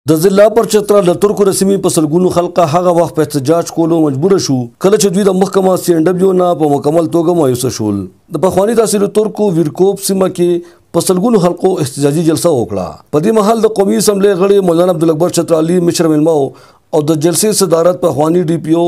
د ضلع پر چترال د تورکو رسمي په سلګونو خلکه هغه وخت په احتجاج کولو مجبور شو کله چې دوی د محکمه سینکڑوں نه په مکمل توګه مایوسه شول. د پخوانی تحصیل تورکو ویرکوپ سیمه کې په سلګونو خلکو احتجاجي جلسه وکړه. په دې مهال د قومی اسمبلی غړي مولانا عبدالاکبر چترالی مشر ملمو او د جلسې صدارت پخوانی ډي پی او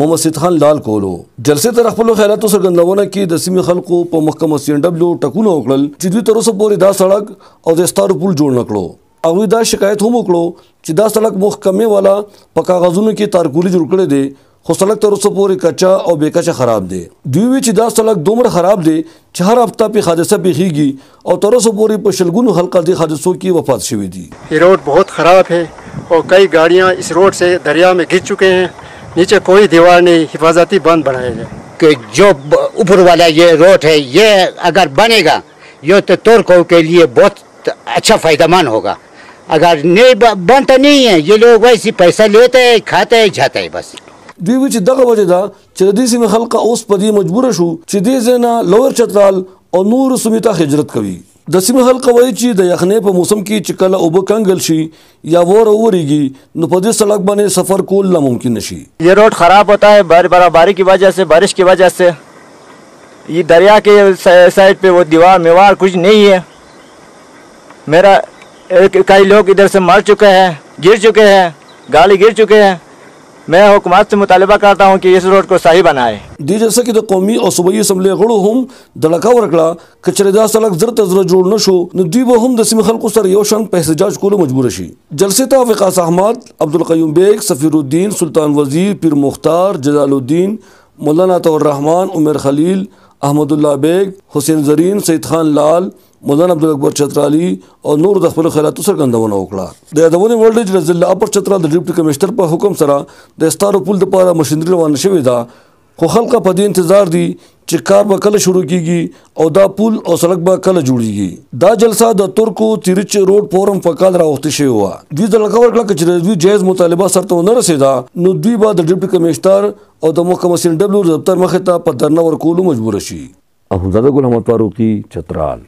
محمد خان لال کولو. جلسې تر خپل خیالاتو څرګندونه کې د سیمې خلکو په محکمه سینکڑوں ټکونه وکړل چې دوی تر اوسه پورې دا سړک او د ستارو پل جوړ نکړو. او دا شکایت هم وکړو چې دا سړک محکمې والا په کاغذونو کې تارکولي جوړ کړی دی خو سړک تر اوسه پورې کچا او بې کچه خراب دی. دوی وی چې دا سړک دومره خراب دی چې هر هفته پې حادثه پیښیږي او تر اوسه پورې په شلګونو خلک دې حادثو کې وفات شوي دي. یہ روڈ بہت خراب ہے اور کئی گاڑیاں اس روڈ سے دریا میں گر چکے ہیں. نیچے کوئی دیوار نہیں, حفاظتی بند بنائے گئے کہ جو اوپر والا یہ روڈ ہے یہ اگر بنے گا یہ تو تورکو کے لیے بہت اچھا فائدہ مند ہوگا. اگر نہیں بنتا نہیں ہے یہ لوگ ویسے پیسہ لیتے ہیں کھاتے ہیں جاتے ہیں بس. دوی وی چې دغه وجه ده چې د دې سیمې خلک اوس په دې مجبور شو چې دې ځای نه لوړ چترال او نور سیمې ته هجرت کوي. د سیمې خلک وایي چې د یخنۍ په موسم کې چې کله اوبه کنګل شي یا وره وورېږي نو په دې سړک باندې سفر کول ناممکن نشي. یہ روڈ خراب ہوتا ہے براباری کی وجہ سے, بارش کی وجہ سے. یہ دریا کے سائڈ پہ وہ دیوار میوار کچھ نہیں ہے. میرا کئی لوگ ادھر سے مر چکے ہیں, گر چکے ہیں, گاڑی گر چکے ہیں. میں حکومت سے مطالبہ کرتا ہوں کہ اس روڈ کو صحیح بنائے. دې جلسه کې د قومي او صوبائی اسمبلی غړو هم د لکه ورکړه که چېرې دا سړک زر ته زر جوړ نه شو نو دوی به هم د سیمې خلکو سره یو شان په احتجاج کولو مجبور شي. جلسې ته وقاص احمد, عبدالقیوم بیگ, سفیر الدین, سلطان وزیر, پیر مختار, جلال الدین, مولانا طاہر عمر خلیل, احمد اللہ بیگ, حسین زرین, سید خان لال, مولانا عبدالاکبر چترالی او نور د خپل خیالاتو څرګندونه وکړه. د یادونې وړ دی چې د ضلع پر چترال د ډیپټي کمشنر په حکم سره د ستارو پل دپاره مشینري روانه شوې ده خو خلک په دې انتظار دي چې کار به کله شروع کیږي او دا پل او سړک به کله جوړیږي. دا جلسه د تورکو تیرچ روډ فورم په کال راوخته شوې وه. دوی د لکه ورکړه که چې دوی جایز مطالبه سرته ونه رسېده نو دوی به د ډیپټي کمشنر او د محکمه سینکڑوں دفتر مخې ته په دھرنه ورکولو مجبور شي. اخندزاده ګل محمد فاروقي, چترال.